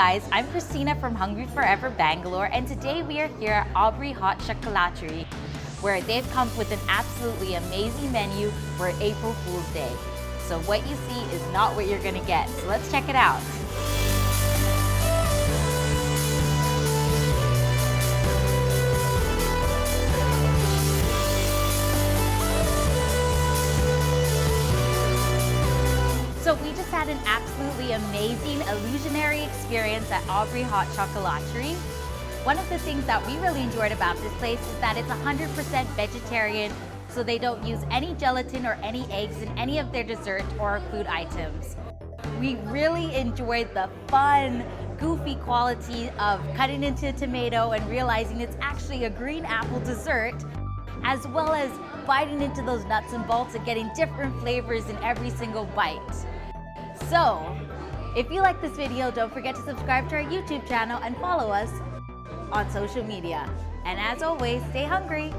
guys, I'm Christina from Hungry Forever Bangalore, and today we are here at Aubrey Hot Chocolaterie, where they've come up with an absolutely amazing menu for April Fool's Day. So what you see is not what you're gonna get, so let's check it out. So we just had an absolutely amazing illusionary experience at Aubrey Hot Chocolaterie. One of the things that we really enjoyed about this place is that it's 100% vegetarian, so they don't use any gelatin or any eggs in any of their dessert or food items. We really enjoyed the fun, goofy quality of cutting into a tomato and realizing it's actually a green apple dessert, as well as biting into those nuts and bolts and getting different flavors in every single bite. So, if you like this video, don't forget to subscribe to our YouTube channel and follow us on social media. And as always, stay hungry.